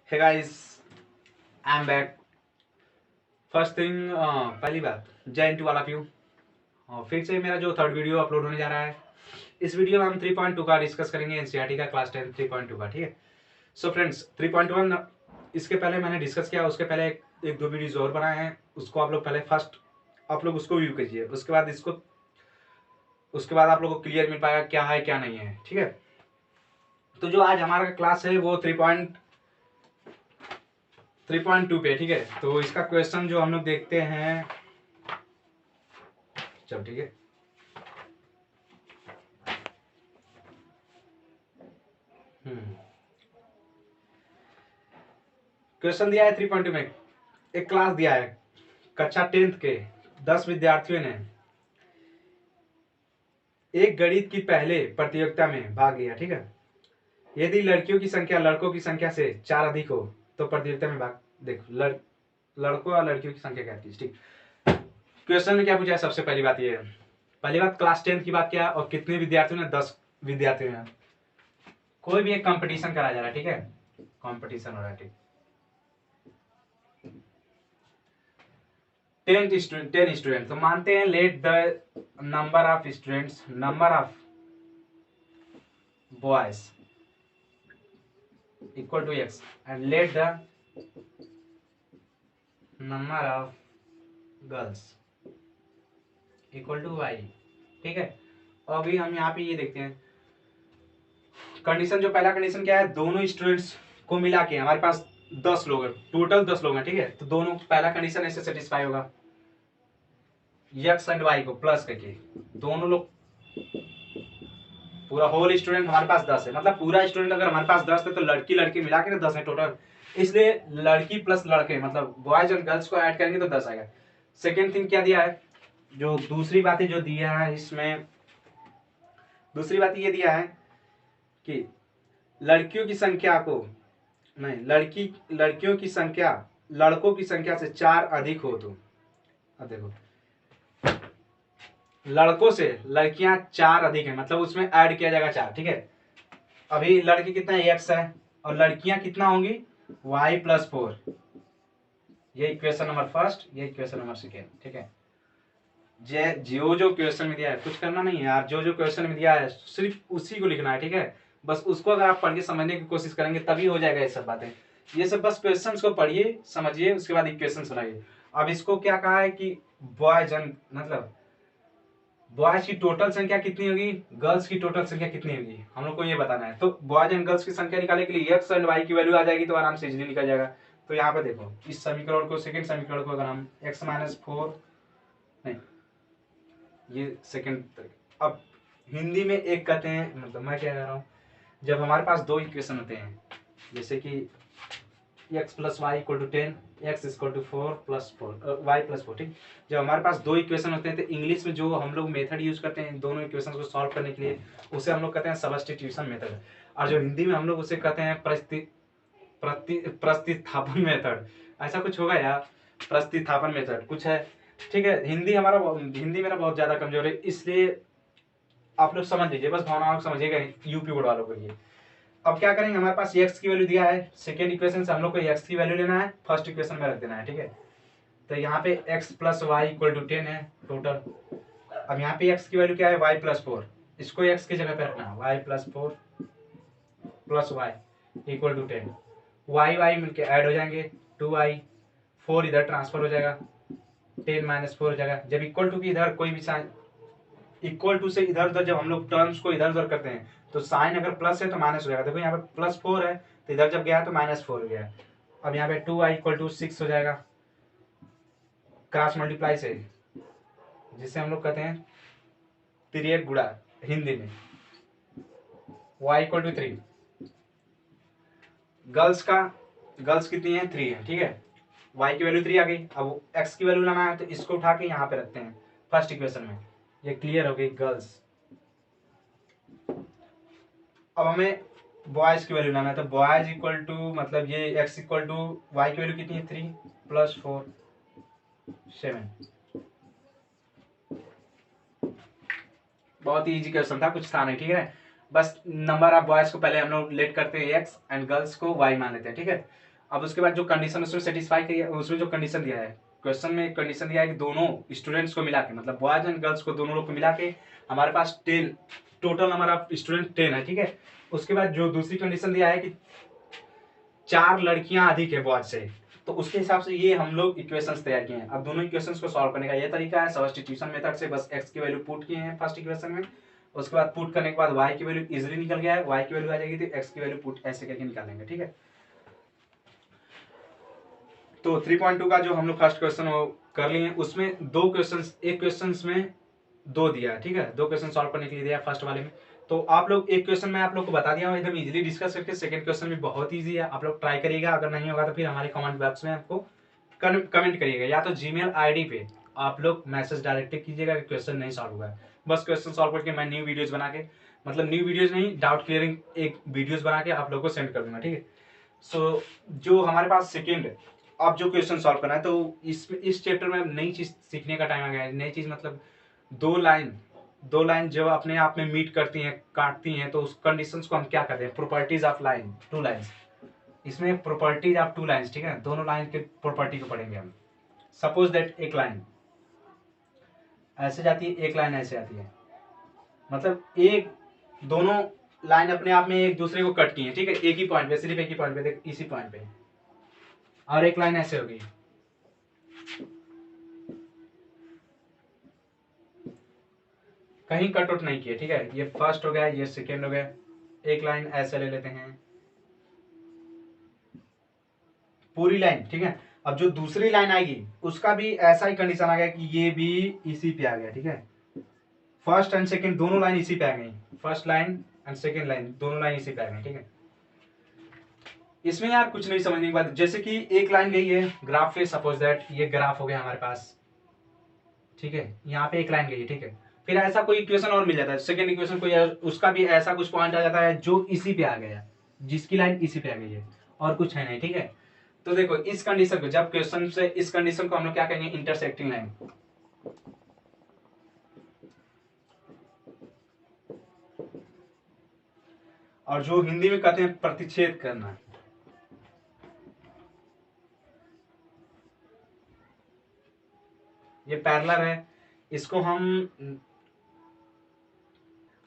Hey guys, I am back. First thing, पहली बात जय हिंद टू ऑल ऑफ यू। फिर से मेरा जो थर्ड वीडियो अपलोड होने जा रहा है। इस वीडियो में हम 3.2 का डिस्कस करेंगे, एनसीईआरटी का क्लास 10 3.2 का। ठीक है। सो फ्रेंड्स, 3.1 इसके पहले मैंने डिस्कस किया। उसके पहले एक दो वीडियोज और बनाए हैं, उसको आप लोग पहले फर्स्ट आप लोग उसको व्यू कीजिए। उसके बाद आप लोग को क्लियर मिल पाएगा क्या है क्या नहीं है। ठीक है। तो जो आज हमारा क्लास है वो 3.2 पे। ठीक है। तो इसका क्वेश्चन जो हम लोग देखते हैं, चलो ठीक है। क्वेश्चन दिया है 3.2 में। एक क्लास दिया है, कक्षा 10th के 10 विद्यार्थियों ने एक गणित की पहले प्रतियोगिता में भाग लिया। ठीक है। यदि लड़कियों की संख्या लड़कों की संख्या से 4 अधिक हो तो प्रतियोगिता में भाग। देखो, लड़कों और लड़कियों की संख्या क्या थी। ठीक। क्वेश्चन में क्या पूछा है, सबसे पहली बात ये है। पहली बात क्लास 10th की बात किया और कितने विद्यार्थियों ने, 10 विद्यार्थियों ने। कोई भी एक कंपटीशन कराया जा रहा है। ठीक है। कंपटीशन हो रहा है। ठीक। 10 स्टूडेंट, तो मानते हैं let the number of students, number of boys equal to x and let the number of girls equal to y. ठीक है। और अभी हम यहाँ पे ये देखते हैं कंडीशन। जो पहला कंडीशन क्या है, दोनों स्टूडेंट्स को मिला के हमारे पास 10 लोग हैं, टोटल 10 लोग हैं। ठीक है। तो दोनों पहला कंडीशन ऐसे सेटिस्फाई होगा, एक्स एंड वाई को प्लस करके दोनों लोग, पूरा होल स्टूडेंट हमारे पास 10 है। मतलब पूरा स्टूडेंट अगर हमारे पास 10 है तो लड़की लड़की मिला के 10 है टोटल। इसलिए लड़की प्लस लड़के मतलब बॉयज एंड गर्ल्स को ऐड करेंगे तो 10 आएगा। सेकेंड थिंग क्या दिया है, जो दूसरी बातें जो दिया है इसमें, दूसरी बात ये दिया है कि लड़कियों की संख्या को, नहीं, लड़कियों की संख्या लड़कों की संख्या से 4 अधिक हो तो, अब देखो, लड़कों से लड़कियां 4 अधिक है मतलब उसमें ऐड किया जाएगा 4। ठीक है। अभी लड़की कितना है, एक्स है, और लड़कियां कितना होंगी, वाई प्लस 4। ये इक्वेशन नंबर फर्स्ट, ये इक्वेशन नंबर सेकेंड। ठीक है। जो क्वेश्चन में दिया है कुछ करना नहीं है यार, जो क्वेश्चन में दिया है सिर्फ उसी को लिखना है। ठीक है। बस उसको अगर आप पढ़ के समझने की कोशिश करेंगे तभी हो जाएगा ये सब बातें। ये सब बस क्वेश्चंस को पढ़िए, समझिए, उसके बाद इक्वेशन बनाइए। अब इसको क्या कहा है कि बॉयज मतलब बॉयज की टोटल संख्या कितनी होगी, गर्ल्स की टोटल संख्या कितनी होगी, हम लोग को ये बताना है। तो बॉयज एंड गर्ल्स की संख्या निकालने के लिए एक्स एंड वाई की वैल्यू आ जाएगी तो आराम से इजीली निकल जाएगा। तो यहाँ पे देखो, इस समीकरण को, सेकंड समीकरण को अगर हम एक्स माइनस 4, नहीं, ये सेकंड। अब हिंदी में एक कहते हैं, मतलब मैं क्या कह रहा हूँ, जब हमारे पास दो इक्वेशन होते हैं, जैसे कि x plus y equal to 10, x equal to 4 plus 4, y plus 4। ठीक। जब हमारे पास दो इक्वेशन होते हैं तो इंग्लिश में जो हम लोग मेथड यूज करते हैं इन दोनों इक्वेशन को सॉल्व करने के लिए, उसे हम लोग कहते हैं सब्स्टिट्यूशन मेथड। और जो हिंदी में हम लोग उसे कहते हैं प्रतिस्थापन मेथड। ऐसा कुछ होगा यार, प्रतिस्थापन मेथड कुछ है। ठीक है। हिंदी मेरा बहुत ज्यादा कमजोर है, इसलिए आप लोग समझ लीजिए, बस भावनाओं को समझिएगा, यूपी बोर्ड वालों को ये। अब क्या करेंगे, हमारे पास एक्स की वैल्यू दिया है, सेकेंड इक्वेशन से हम लोग को एक्स की वैल्यू लेना है, फर्स्ट इक्वेशन में रख देना है। ठीक है। तो यहाँ पे x plus y equal to 10 है टोटल। अब यहाँ पे एक्स की वैल्यू क्या है, वाई प्लस 4, इसको एक्स की जगह पे रखना है, y plus 4 plus y equal to 10। Y y मिलके ऐड हो जाएंगे, 2y, 4 इधर ट्रांसफर हो जाएगा, 10 माइनस 4 हो जाएगा। जब इक्वल टू की इधर कोई भी साइन, इक्वल टू से इधर उधर जब हम लोग टर्म्स को इधर उधर करते हैं तो साइन अगर प्लस है तो माइनस हो जाएगा। देखो यहाँ पे प्लस 4 है तो इधर जब गया तो माइनस 4 हो गया। अब यहाँ पे 2y इक्वल टू 6 हो जाएगा क्रॉस मल्टीप्लाई से, जिसे हम लोग कहते हैं तिर्यक गुणा हिंदी में। y इक्वल टू 3, गर्ल्स कितनी है, 3 है। ठीक है। y की वैल्यू 3 आ गई। अब x की वैल्यू लाना है तो इसको उठा के यहाँ पे रखते हैं फर्स्ट इक्वेशन में। ये क्लियर हो गई गर्ल्स। अब हमें बॉयज की वैल्यू लाना है तो बॉयज इक्वल टू, मतलब ये x इक्वल टू वाई की वैल्यू कितनी है, 3 प्लस 4 7। बहुत ही इजी क्वेश्चन था, कुछ था नहीं। ठीक है। बस नंबर ऑफ बॉयज को पहले हम लोग लेट करते हैं x एंड गर्ल्स को y मान लेते हैं। ठीक है। अब उसके बाद जो कंडीशन उसमें सेटिस्फाई करिए, उसमें जो कंडीशन दिया है, क्वेश्चन में कंडीशन दिया है कि दोनों स्टूडेंट्स को मिला के, मतलब बॉयज एंड गर्ल्स को दोनों लोग को मिला के हमारे पास 10 टोटल नंबर ऑफ स्टूडेंट 10 है, ठीक है। उसके बाद जो दूसरी कंडीशन दिया है कि 4 लड़कियां अधिक है बॉयज से, तो उसके हिसाब से ये हम लोग इक्वेशंस तैयार किए हैं। अब दोनों इक्वेशंस को सॉल्व करने का ये तरीका है, सब्स्टिट्यूशन मेथड से बस x की वैल्यू पुट किए हैं फर्स्ट इक्वेशन में, उसके बाद पुट करने के बाद y की वैल्यू इजीली निकल गया है, y की वैल्यू आ जाएगी तो x की वैल्यू पुट ऐसे करके निकालेंगे, ठीक है। तो 3.2 का जो हम लोग फर्स्ट क्वेश्चन कर लिए हैं, उसमें दो क्वेश्चंस, एक क्वेश्चन में दो दिया है, ठीक है, दो क्वेश्चन सॉल्व करने के लिए दिया है फर्स्ट वाले में। तो आप लोग एक क्वेश्चन में आप लोग को बता दिया हूँ एकदम इजीली डिस्कस करके, सेकंड क्वेश्चन भी बहुत इजी है, आप लोग ट्राई करिएगा, अगर नहीं होगा तो फिर हमारे कमेंट बॉक्स में आपको कमेंट करिएगा, या तो जीमेल आईडी पे आप लोग मैसेज डायरेक्ट कीजिएगा कि क्वेश्चन नहीं सॉल्व हुआ है। बस क्वेश्चन सॉल्व करके मैं न्यू वीडियोज बना के, मतलब न्यू वीडियोज नहीं, डाउट क्लियरिंग एक वीडियोज बना के आप लोग को सेंड कर दूंगा, ठीक है। सो जो हमारे पास सेकेंड अब जो क्वेश्चन सॉल्व करना है, तो इस चैप्टर में नई चीज सीखने का टाइम आ गया है। नई चीज मतलब दो लाइन जब अपने आप में मीट करती हैं, काटती हैं, तो उस कंडीशंस को हम क्या कहते हैं, properties of line, two lines. इसमें प्रॉपर्टीज ऑफ टू लाइंस, ठीक है, दोनों लाइन के प्रॉपर्टी को पढ़ेंगे हम। सपोज दैट एक लाइन ऐसे जाती है, एक लाइन ऐसे आती है, मतलब एक दोनों लाइन अपने आप में एक दूसरे को कट की है, ठीक है, एक ही पॉइंट पे, सिर्फ एक ही पॉइंट पे, देख इसी पॉइंट पे, और एक लाइन ऐसे होगी, कहीं कट आउट नहीं किया, ठीक है। ये फर्स्ट हो गया, ये सेकेंड हो गया, एक लाइन ऐसे ले लेते हैं, पूरी लाइन, ठीक है। अब जो दूसरी लाइन आएगी उसका भी ऐसा ही कंडीशन आ गया कि ये भी इसी पे आ गया, ठीक है। फर्स्ट एंड सेकेंड दोनों लाइन इसी पे आ गई, first line and second line दोनों लाइन इसी पे आ गई, ठीक है। इसमें यार कुछ नहीं समझने की बात, जैसे कि एक लाइन गई है ग्राफ पे, सपोज दैट ये ग्राफ हो गया हमारे पास, ठीक है, यहाँ पे एक लाइन गई है, ठीक है। फिर ऐसा कोई इक्वेशन और मिल जाता है, सेकंड इक्वेशन कोई उसका भी ऐसा कुछ पॉइंट आ जाता है जो इसी पे आ गया, जिसकी लाइन इसी पे आ गई है, और कुछ है नहीं, ठीक है। तो देखो इस कंडीशन को, जब क्वेश्चन से इस कंडीशन को हम लोग क्या कहेंगे, इंटरसेक्टिंग लाइन, और जो हिंदी में कहते हैं प्रतिच्छेद करना। ये पैरेलल है, इसको हम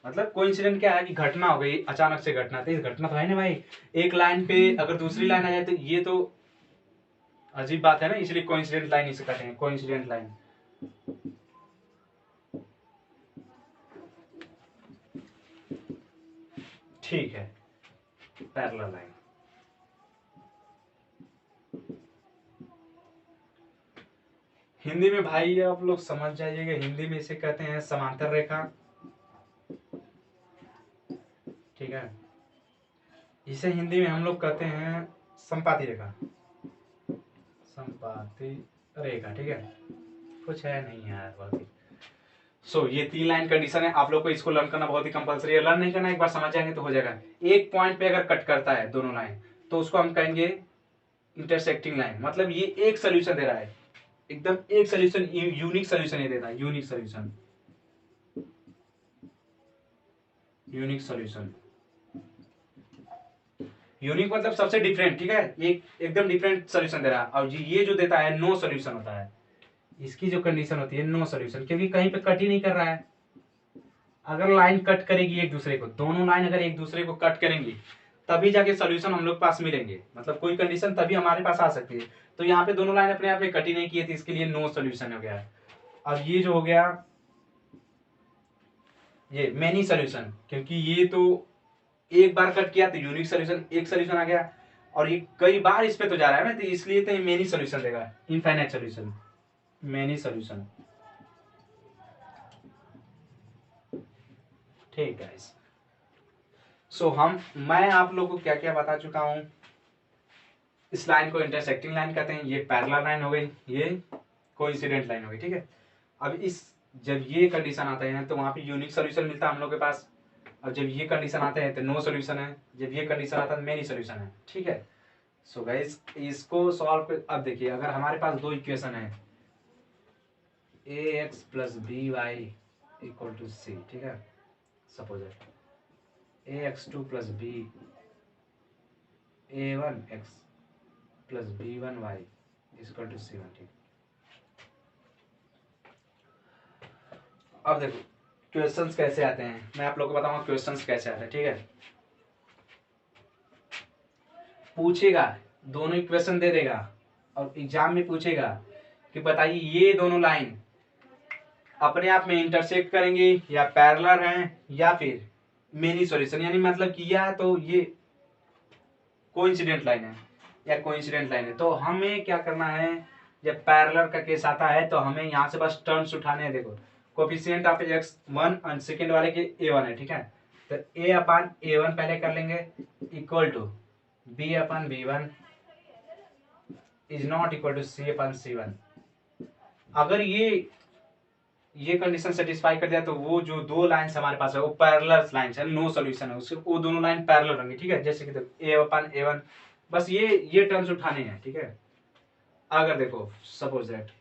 मतलब कोइंसिडेंट क्या है कि घटना हो गई, अचानक से घटना, तो इस घटना तो है ना भाई, एक लाइन पे अगर दूसरी लाइन आ जाए तो ये तो अजीब बात है ना, इसलिए कोइंसिडेंट लाइन इसे कहते हैं, कोइंसिडेंट लाइन। ठीक है, पैरेलल लाइन। हिंदी में भाई आप लोग समझ जाइएगा, हिंदी में इसे कहते हैं समांतर रेखा, ठीक है। इसे हिंदी में हम लोग कहते हैं संपाती रेखा, संपाती रेखा, ठीक है। कुछ है नहीं यार बहुत ही। ये 3 लाइन कंडीशन है, आप लोग को इसको लर्न करना बहुत ही कंपलसरी है, लर्न नहीं करना, एक बार समझ जाएंगे तो हो जाएगा। एक पॉइंट पे अगर कट करता है दोनों लाइन, तो उसको हम कहेंगे इंटरसेक्टिंग लाइन, मतलब ये एक सोल्यूशन दे रहा है, एकदम एक सोल्यूशन, यूनिक सोल्यूशन ये देता है, unique solution, unique solution. Unique मतलब सबसे डिफरेंट, ठीक है, एक एकदम डिफरेंट सोल्यूशन दे रहा है। और ये जो देता है नो सोल्यूशन होता है, इसकी जो कंडीशन होती है नो सोल्यूशन, क्योंकि कहीं पे कट ही नहीं कर रहा है। अगर लाइन कट करेगी एक दूसरे को, दोनों लाइन अगर एक दूसरे को कट करेंगी, तभी जाके सोल्यूशन हम लोग पास मिलेंगे, मतलब कोई कंडीशन तभी हमारे पास आ सकती है। तो यहाँ पे दोनों लाइन अपने आप में कट ही नहीं किए थे, इसके लिए नो सोल्यूशन हो गया है। अब ये जो हो गया ये मेनी सोल्यूशन, क्योंकि ये तो एक बार कट किया तो यूनिक सोल्यूशन, एक सोल्यूशन आ गया, और ये कई बार इस पे तो जा रहा है ना, तो इसलिए तो मेनी सोल्यूशन देगा, इनफाइनाइट सोल्यूशन, मेनी सोल्यूशन, ठीक है। मैं आप लोगों को क्या क्या बता चुका हूं। इस लाइन को इंटरसेक्टिंग लाइन कहते हैं, ये पैरेलल लाइन हो गई, ये कोइंसिडेंट लाइन हो गई, ठीक है। अब इस जब ये कंडीशन आता है तो वहां पे यूनिक सोल्यूशन मिलता है हम लोग के पास, और जब ये कंडीशन आते हैं तो नो सोल्यूशन है, जब ये कंडीशन आता है मेनी सोल्यूशन है, ठीक है। गाइस इसको सॉल्व, अब देखिए अगर हमारे पास दो इक्वेशन है, a x plus b y equal to c, ठीक है, suppose a x two plus b a one x plus b1y equal to c1। ठीक, अब देखो क्वेश्चंस कैसे आते हैं, मैं आप लोगों को बताऊंगा क्वेश्चंस कैसे आते हैं। ठीक है, पूछेगा, दोनों इक्वेशन दे देगा और एग्जाम में पूछेगा कि बताइए ये दोनों लाइन अपने आप में इंटरसेक्ट करेंगे या पैरेलल हैं या फिर मेनी सॉल्यूशन, यानी मतलब किया तो ये कोइंसिडेंट लाइन है या कोइंसिडेंट लाइन है। तो हमें क्या करना है, जब पैरेलल का केस आता है तो हमें यहाँ से बस टर्म्स उठाने हैं। देखो कोफिशिएंट ऑफ x1 और सेकेंड वाले के a1 है। ठीक है, तो a अपान a1 पहले कर लेंगे equal to b upon b1 is not equal to c upon c1। अगर ये कंडीशन सेटिस्फाई कर दिया तो वो जो दो लाइंस हमारे पास है वो पैरेलल लाइंस है, नो सॉल्यूशन है उसके, वो दोनों लाइन पैरेलल होंगी। ठीक है, जैसे कि देखो a अपान a1, बस ये टर्म्स उठाने हैं। ठीक है, अगर देखो सपोज दैट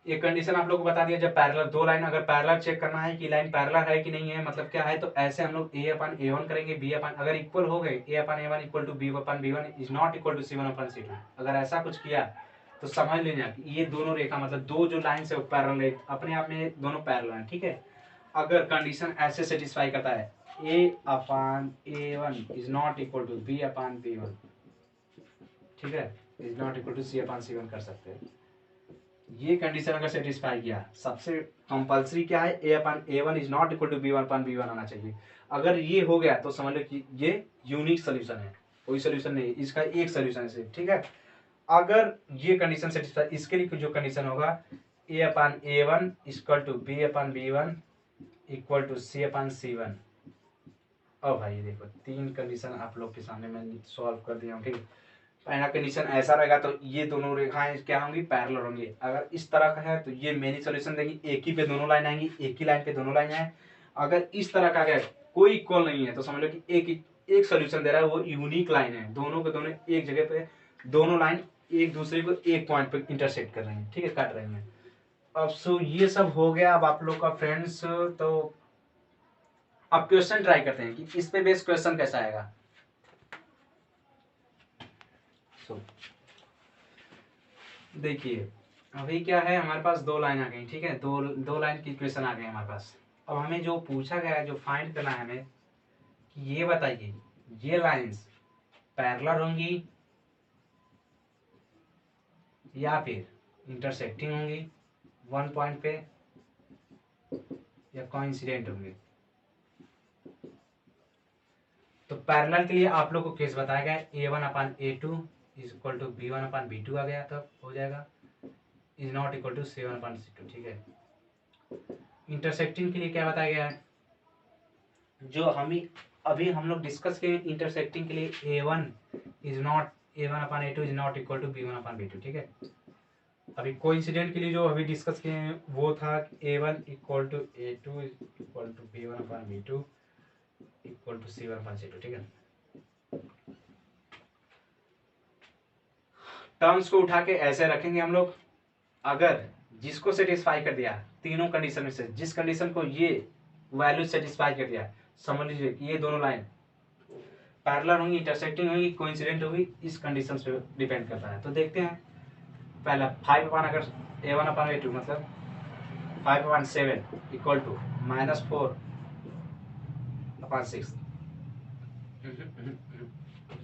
ये कंडीशन आप लोग को बता दिया, जब पैरेलल दो लाइन, अगर पैरेलल चेक करना है कि लाइन पैरेलल है कि नहीं है, मतलब क्या है, तो ऐसे हम लोग a अपान a1 करेंगे, b अपान, अगर इक्वल हो गए a upon a1 equal to b upon b1 is not equal to c1 upon c2, अगर ऐसा कुछ किया तो समझ लेना कि ये दोनों रेखा मतलब दो जो लाइन है वो पैरेलल है, अपने आप में दोनों पैरेलल हैं। ठीक है, अगर कंडीशन ऐसे सेटिस्फाई करता है a upon a1 is not equal to b upon b1, ठीक है, is not equal to c upon c1 कर सकते हैं। ये कंडीशन अगर सेटिस्फाई किया, सबसे कंपलसरी क्या है, a upon a1 is not equal to b1 upon b1 आना चाहिए। अगर ये हो गया तो समझ लो कि ये यूनिक सोल्यूशन है, कोई सोल्यूशन नहीं, इसका एक सोल्यूशन है सिर्फ। ठीक है, अगर ये कंडीशन सेटिस्फाई, इसके लिए जो कंडीशन होगा a upon a1 equal to b upon b1 equal to c upon c1। अब भाई देखो तीन कंडीशन आप लोग के सामने मैं सॉल्व कर दिया हूँ। ठीक है, पहला कंडीशन ऐसा रहेगा तो ये दोनों रेखाएं क्या होंगी, पैरेलल होंगी। अगर इस तरह का है तो ये मेनी सॉल्यूशन देंगी, एक ही पे दोनों लाइन आएंगी, एक ही लाइन पे दोनों लाइन आए। अगर इस तरह का है कोई इक्वल नहीं है तो समझ लो कि एक सॉल्यूशन दे रहा है, वो यूनिक लाइन है, दोनों के दोनों एक जगह पे दोनों लाइन एक दूसरे को एक पॉइंट पे इंटरसेक्ट कर रही है। ठीक है, काट रही है। अब सो ये सब हो गया। अब आप लोग का फ्रेंड्स, तो अब क्वेश्चन ट्राई करते हैं कि इस पे बेस्ड क्वेश्चन कैसा आएगा। देखिए अभी क्या है, हमारे पास दो लाइन आ गई। ठीक है, दो लाइन की इक्वेशन आ गई हमारे पास। अब हमें जो पूछा गया है, जो फाइंड करना है हमें, कि ये बताइए ये लाइंस पैरेलल होंगी या फिर इंटरसेक्टिंग होंगी वन पॉइंट पे, या कोइंसिडेंट होंगी। तो पैरेलल के लिए आप लोग को केस बताया गया है a1 upon a2 is equal to b1 upon b2 आ गया, तब हो जाएगा is not equal to c1 upon c2। ठीक है, इंटरसेक्टिंग के लिए क्या बताया गया है, जो अभी हम लोग डिस्कस किए इंटरसेक्टिंग के लिए a1 is not a1 upon a2 is not equal to b1 upon b2। ठीक है, अभी कोइंसिडेंट के लिए जो अभी डिस्कस किए हैं वो था a1 equal to a2 equal to b1 upon b2 equal to c1 upon c2। ठीक है, टर्म्स को उठा के ऐसे रखेंगे हम लोग। अगर जिसको सेटिस्फाई कर दिया तीनों कंडीशन में से, जिस कंडीशन को ये वैल्यू सेटिस्फाई कर दिया, समझ लीजिए कि ये दोनों लाइन पैरेलल होंगी, इंटरसेक्टिंग होंगी, कोइंसिडेंट होगी, इस कंडीशन पे डिपेंड करता है। तो देखते हैं पहला 5 अपान, अगर a1 अपान a2 मतलब 5 अपान 7 इक्वल टू -4 अपान 6,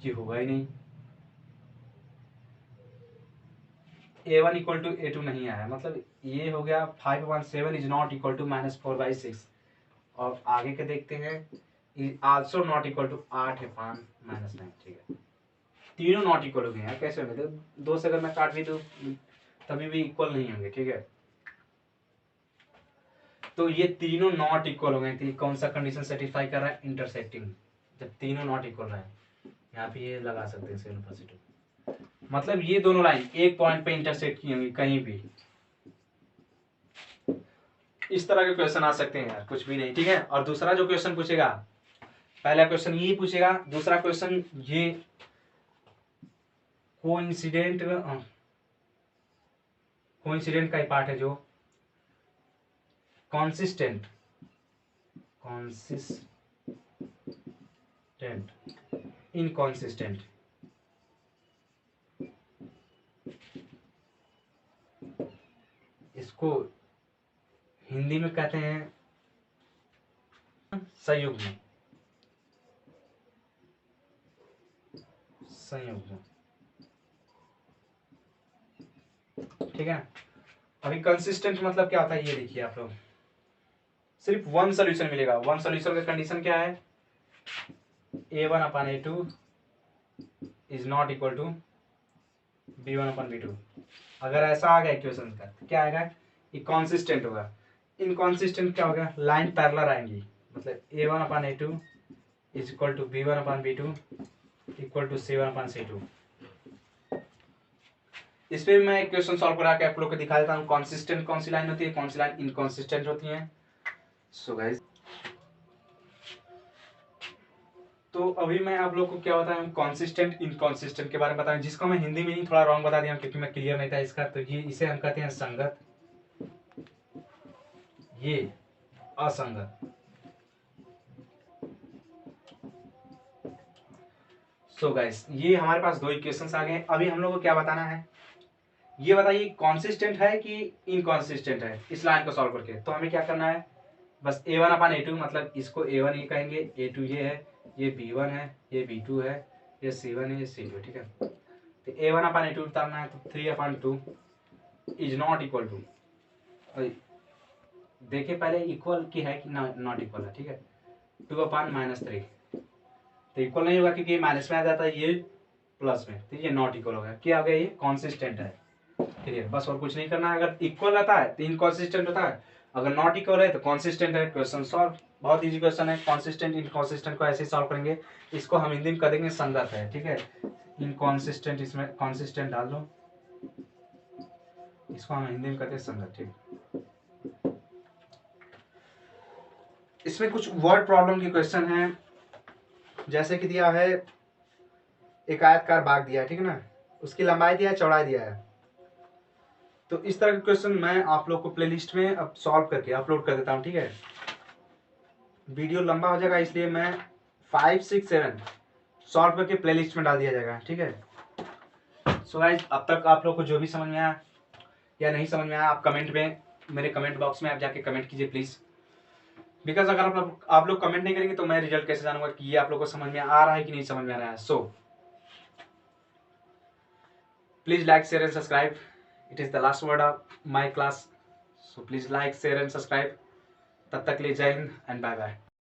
ये होगा ही नहीं। a1 इक्वल टू a2 नहीं आया, मतलब ये हो गया 5 upon 7 is not equal to -4/6। और आगे के देखते हैं, is also not equal to 8 upon -9। ठीक है, तीनों नॉट इक्वल हो गए हैं, कैसे होंगे, तो दो से अगर मैं काट भी दूं तभी भी इक्वल नहीं होंगे। ठीक है, तो ये तीनों नॉट इक्वल हो गए थे। कौन सा कंडीशन सेटिस्फाई कर रहा है, इंटरसेक्टिंग। जब तीनों नॉट इक्वल रहा है, यहाँ पे ये लगा सकते हैं सेवन पॉजिटिव, मतलब ये दोनों लाइन एक पॉइंट पे इंटरसेक्ट की होंगी कहीं भी। इस तरह के क्वेश्चन आ सकते हैं यार, कुछ भी नहीं। ठीक है, और दूसरा जो क्वेश्चन पूछेगा, पहला क्वेश्चन यही पूछेगा, दूसरा क्वेश्चन ये कोइंसिडेंट का ही पार्ट है, जो कॉन्सिस्टेंट इनकॉन्सिस्टेंट इसको हिंदी में कहते हैं संयुग्म। संयुग्म, ठीक है। अभी कंसिस्टेंट मतलब क्या होता है ये देखिए आप लोग, सिर्फ वन सोल्यूशन मिलेगा। वन सोल्यूशन का कंडीशन क्या है, a1/a2 is not equal to b1/b2। अगर ऐसा आ गया इक्वेशन का तो क्या आएगा, ये कॉन्सिस्टेंट होगा। इनकॉन्सिस्टेंट क्या होगा, लाइन पैरेलल आएंगी, मतलब a1/a2 is equal to b1/b2 equal to c1/c2। इस पे मैं इक्वेशन सॉल्व करा के आप लोग को दिखा देता हूँ कॉन्सिस्टेंट कौन सी लाइन होती है, कौन सी लाइन इनकॉन्सिस्टेंट होती है। सो गाइस, तो अभी मैं आप लोग को क्या बताया, कॉन्सिस्टेंट इनकॉन्सिस्टेंट के बारे में बताया, जिसको मैं हिंदी में ही थोड़ा रॉन्ग बता दिया क्योंकि मैं क्लियर नहीं था इसका। तो ये इसे हम कहते हैं संगत, ये असंगत। सो गाइस, ये हमारे पास दो इक्वेशंस आ गए। अभी हम लोग को क्या बताना है, ये बताइए कॉन्सिस्टेंट है कि इनकॉन्सिस्टेंट है। इस लाइन को सॉल्व करके तो हमें क्या करना है, बस a1/a2 मतलब इसको a1 ये कहेंगे, a2 ये है, ये b1 है, ये b2 है, ये c1 है, ये c2, ठीक है। तो a1/a2 उतारना है तो 3/2 इज नॉट इक्वल टू, देखिए पहले इक्वल की है कि नॉट इक्वल है, ठीक है। 2/-3 तो इक्वल नहीं होगा क्योंकि ये माइनस में आ जाता है, ये प्लस में, तो ये नॉट इक्वल होगा। क्या हो गया, ये कॉन्सिस्टेंट है, ठीक है। बस और कुछ नहीं करना है। अगर इक्वल रहता है तो इनकॉन्सिस्टेंट होता है, अगर नॉट इक्वल है तो कॉन्सिस्टेंट है। क्वेश्चन सॉल्व, बहुत इजी क्वेश्चन है। कॉन्सिस्टेंट इनकॉन्सिस्टेंट को ऐसे ही सॉल्व करेंगे। इसको हम हिंदी में कर देंगे संगत है, ठीक है। इनकॉन्सिस्टेंट, इसमें कॉन्सिस्टेंट डाल दो, इसको हम हिंदी में कहते हैं संगत, ठीक। इसमें कुछ वर्ड प्रॉब्लम की क्वेश्चन है, जैसे कि दिया है एक आयतकार बाग दिया है, ठीक है ना, उसकी लंबाई दिया है, चौड़ाई दिया है। तो इस तरह के क्वेश्चन मैं आप लोग को प्लेलिस्ट में अब सॉल्व करके अपलोड कर देता हूँ, ठीक है। वीडियो लंबा हो जाएगा इसलिए मैं 5, 6, 7 सॉल्व करके प्लेलिस्ट में डाल दिया जाएगा, ठीक है। सो गाइस, अब तक आप लोग को जो भी समझ में आया या नहीं समझ में आया, आप कमेंट में, मेरे कमेंट बॉक्स में आप जाके कमेंट कीजिए प्लीज। बिकॉज अगर आप लोग कमेंट नहीं करेंगे तो मैं रिजल्ट कैसे जानूंगा कि ये आप लोग को समझ में आ रहा है कि नहीं समझ में आ रहा है। So please like, share and subscribe. It is the last word of my class, so please like, share and subscribe. तब तक के लिए जय हिंद एंड बाय बाय।